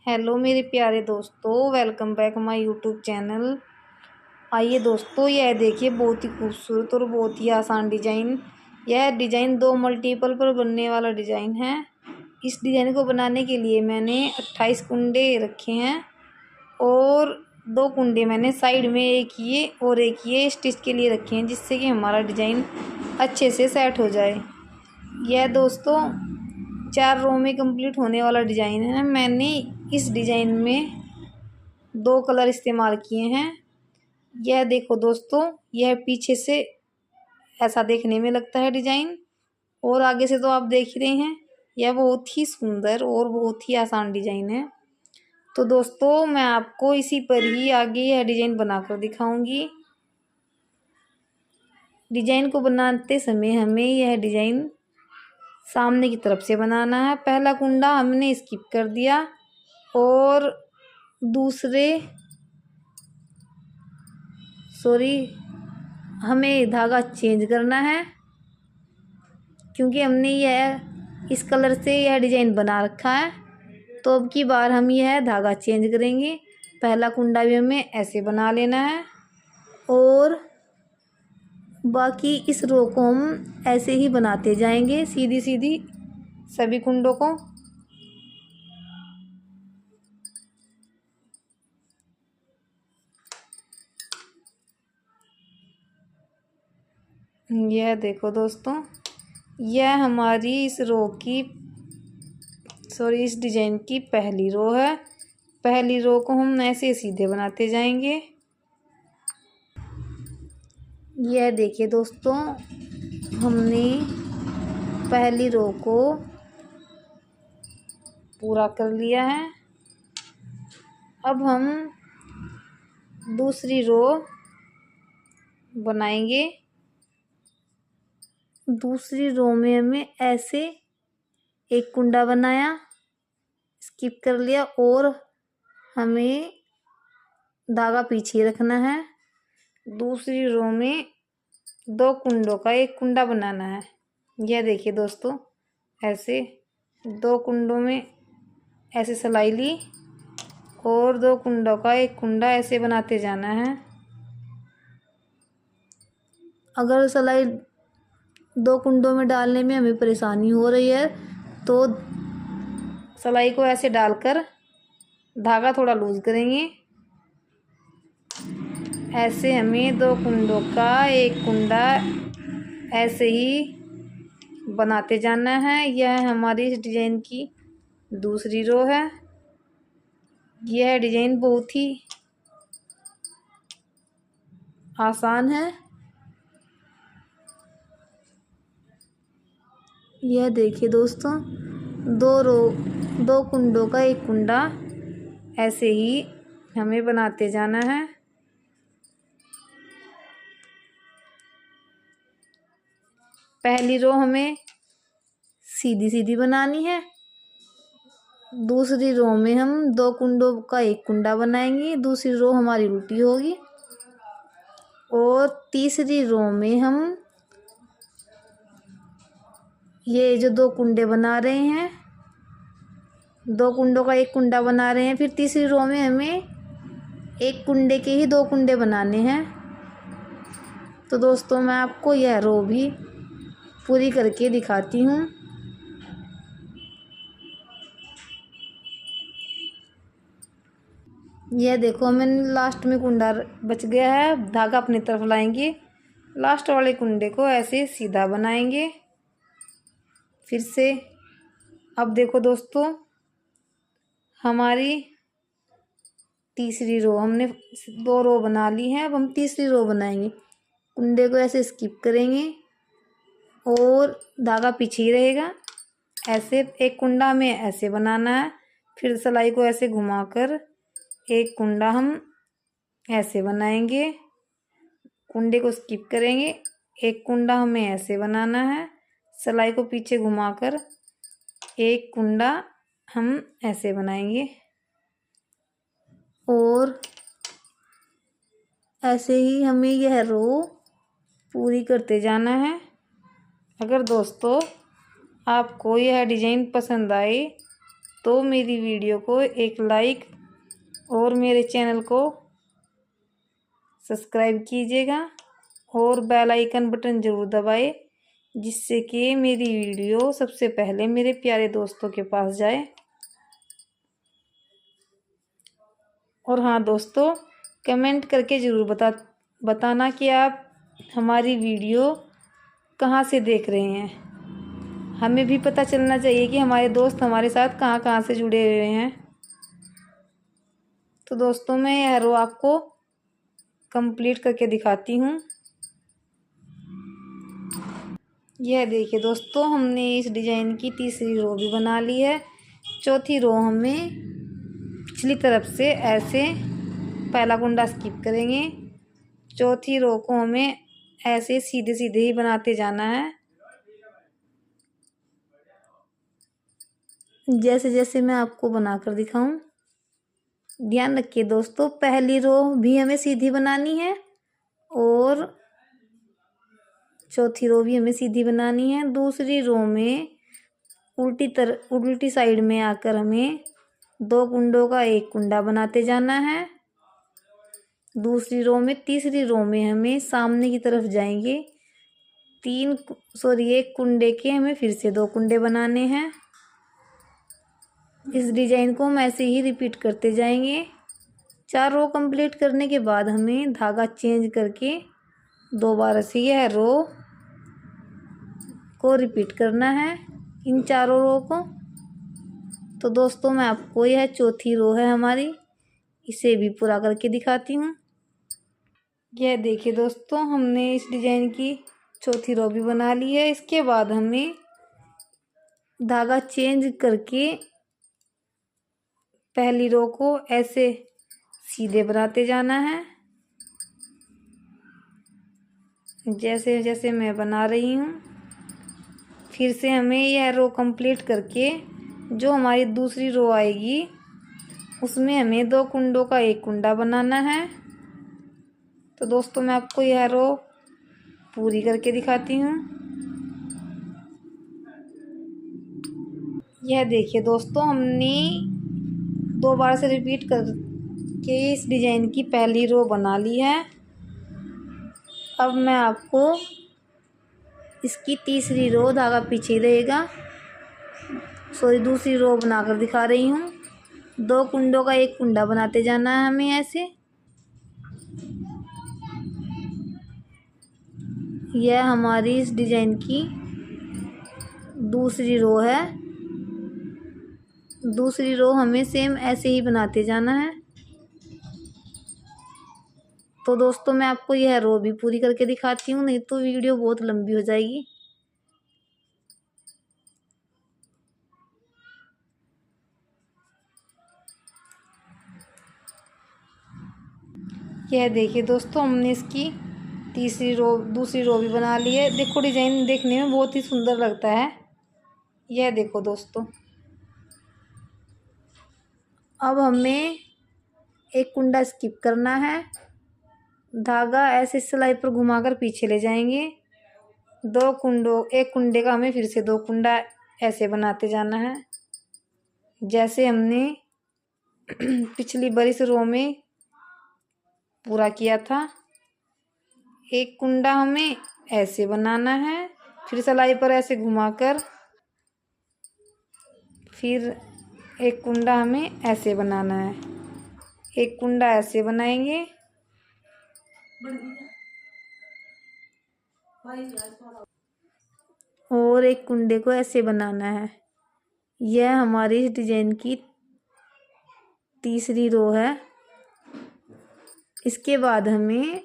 Hello मेरे प्यारे दोस्तों, welcome back my YouTube channel. आइए दोस्तों, यह देखिए बहुत ही खूबसूरत और बहुत ही आसान डिज़ाइन। यह डिज़ाइन दो मल्टीपल पर बनने वाला डिज़ाइन है। इस डिज़ाइन को बनाने के लिए मैंने 28 कुंडे रखे हैं और दो कुंडे मैंने साइड में एक ये और एक ये स्टिच के लिए रखे हैं, जिससे कि हमारा डिज़ाइन अच्छे से सेट हो जाए। यह दोस्तों 4 रो में कंप्लीट होने वाला डिज़ाइन है। मैंने इस डिज़ाइन में 2 कलर इस्तेमाल किए हैं। यह देखो दोस्तों, यह पीछे से ऐसा देखने में लगता है डिज़ाइन, और आगे से तो आप देख ही रहे हैं। यह बहुत ही सुंदर और बहुत ही आसान डिज़ाइन है। तो दोस्तों, मैं आपको इसी पर ही आगे यह डिज़ाइन बनाकर दिखाऊंगी। डिज़ाइन को बनाते समय हमें यह डिज़ाइन सामने की तरफ से बनाना है। पहला कुंडा हमने स्किप कर दिया और हमें धागा चेंज करना है, क्योंकि हमने यह इस कलर से यह डिज़ाइन बना रखा है। तो अब की बार हम यह धागा चेंज करेंगे। पहला कुंडा भी हमें ऐसे बना लेना है और बाकी इस रो को हम ऐसे ही बनाते जाएंगे, सीधी सीधी सभी कुंडों को। यह देखो दोस्तों, यह हमारी इस डिज़ाइन की पहली रो है। पहली रो को हम ऐसे सीधे बनाते जाएंगे। यह देखिए दोस्तों, हमने पहली रो को पूरा कर लिया है। अब हम दूसरी रो बनाएंगे। दूसरी रो में हमें ऐसे एक कुंडा बनाया, स्किप कर लिया, और हमें धागा पीछे रखना है। दूसरी रो में 2 कुंडों का एक कुंडा बनाना है। यह देखिए दोस्तों, ऐसे 2 कुंडों में ऐसे सिलाई ली और 2 कुंडों का एक कुंडा ऐसे बनाते जाना है। अगर सिलाई 2 कुंडों में डालने में हमें परेशानी हो रही है तो सिलाई को ऐसे डालकर धागा थोड़ा लूज करेंगे। ऐसे हमें 2 कुंडों का एक कुंडा ऐसे ही बनाते जाना है। यह हमारी इस डिज़ाइन की दूसरी रो है। यह डिज़ाइन बहुत ही आसान है। यह देखिए दोस्तों, 2 कुंडों का एक कुंडा ऐसे ही हमें बनाते जाना है। पहली रो हमें सीधी सीधी बनानी है। दूसरी रो में हम 2 कुंडों का एक कुंडा बनाएंगे। दूसरी रो हमारी उल्टी होगी और तीसरी रो में हम ये जो 2 कुंडे बना रहे हैं, 2 कुंडों का एक कुंडा बना रहे हैं। फिर तीसरी रो में हमें एक कुंडे के ही 2 कुंडे बनाने हैं। तो दोस्तों, मैं आपको यह रो भी पूरी करके दिखाती हूँ। यह देखो, हमें लास्ट में कुंडा बच गया है। धागा अपनी तरफ लाएंगे, लास्ट वाले कुंडे को ऐसे सीधा बनाएंगे। फिर से अब देखो दोस्तों, हमारी तीसरी रो, हमने 2 रो बना ली है। अब हम तीसरी रो बनाएंगे। कुंडे को ऐसे स्किप करेंगे और धागा पीछे ही रहेगा। ऐसे एक कुंडा हमें ऐसे बनाना है। फिर सिलाई को ऐसे घुमाकर एक कुंडा हम ऐसे बनाएंगे। कुंडे को स्किप करेंगे, एक कुंडा हमें ऐसे बनाना है। सिलाई को पीछे घुमाकर एक कुंडा हम ऐसे बनाएंगे और ऐसे ही हमें यह रो पूरी करते जाना है। अगर दोस्तों आपको यह डिज़ाइन पसंद आए दोस्तों मेरी वीडियो को एक लाइक और मेरे चैनल को सब्सक्राइब कीजिएगा और बेल आइकन बटन ज़रूर दबाएं, जिससे कि मेरी वीडियो सबसे पहले मेरे प्यारे दोस्तों के पास जाए। और हाँ दोस्तों, कमेंट करके ज़रूर बताना कि आप हमारी वीडियो कहाँ से देख रहे हैं। हमें भी पता चलना चाहिए कि हमारे दोस्त हमारे साथ कहाँ कहाँ से जुड़े हुए हैं। तो दोस्तों मैं यह रो आपको कंप्लीट करके दिखाती हूँ। यह देखिए दोस्तों, हमने इस डिज़ाइन की तीसरी रो भी बना ली है। चौथी रो हमें पिछली तरफ से ऐसे पहला कुंडा स्किप करेंगे। चौथी रो को हमें ऐसे सीधे सीधे ही बनाते जाना है, जैसे जैसे मैं आपको बनाकर दिखाऊं। ध्यान रखिए दोस्तों, पहली रो भी हमें सीधी बनानी है और चौथी रो भी हमें सीधी बनानी है। दूसरी रो में उल्टी साइड में आकर हमें 2 कुंडों का एक कुंडा बनाते जाना है। तीसरी रो में हमें सामने की तरफ जाएंगे। एक कुंडे के हमें फिर से 2 कुंडे बनाने हैं। इस डिजाइन को हम ऐसे ही रिपीट करते जाएंगे। 4 रो कंप्लीट करने के बाद हमें धागा चेंज करके दोबारा से यह रो को रिपीट करना है, इन चारों रो को। तो दोस्तों मैं आपको यह चौथी रो है हमारी, इसे भी पूरा करके दिखाती हूँ। यह देखिए दोस्तों, हमने इस डिजाइन की चौथी रो भी बना ली है। इसके बाद हमें धागा चेंज करके पहली रो को ऐसे सीधे बनाते जाना है, जैसे जैसे मैं बना रही हूँ। फिर से हमें यह रो कंप्लीट करके जो हमारी दूसरी रो आएगी उसमें हमें 2 कुंडों का एक कुंडा बनाना है। तो दोस्तों मैं आपको यह रो पूरी करके दिखाती हूँ। यह देखिए दोस्तों, हमने 2 बार से रिपीट करके इस डिजाइन की पहली रो बना ली है। अब मैं आपको इसकी तीसरी रो, धागा पीछे रहेगा, दूसरी रो बनाकर दिखा रही हूँ। 2 कुंडों का एक कुंडा बनाते जाना है हमें ऐसे। यह हमारी इस डिजाइन की दूसरी रो है। दूसरी रो हमें सेम ऐसे ही बनाते जाना है। तो दोस्तों मैं आपको यह रो भी पूरी करके दिखाती हूँ, नहीं तो वीडियो बहुत लंबी हो जाएगी। यह देखिए दोस्तों, हमने इसकी दूसरी रो भी बना ली है। देखो डिजाइन देखने में बहुत ही सुंदर लगता है। यह देखो दोस्तों, अब हमें एक कुंडा स्किप करना है। धागा ऐसे सिलाई पर घुमाकर पीछे ले जाएंगे। एक कुंडे का हमें फिर से 2 कुंडा ऐसे बनाते जाना है, जैसे हमने पिछली बार इस रो में पूरा किया था। एक कुंडा हमें ऐसे बनाना है, फिर सिलाई पर ऐसे घुमाकर, फिर एक कुंडा हमें ऐसे बनाना है। एक कुंडा ऐसे बनाएंगे और एक कुंडे को ऐसे बनाना है। यह हमारी इस डिजाइन की तीसरी रो है। इसके बाद हमें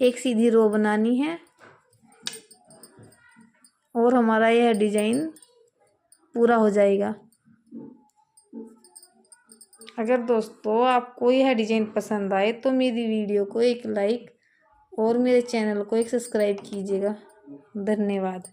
एक सीधी रो बनानी है और हमारा यह डिजाइन पूरा हो जाएगा। अगर दोस्तों आपको यह डिजाइन पसंद आए तो मेरी वीडियो को एक लाइक और मेरे चैनल को एक सब्सक्राइब कीजिएगा। धन्यवाद।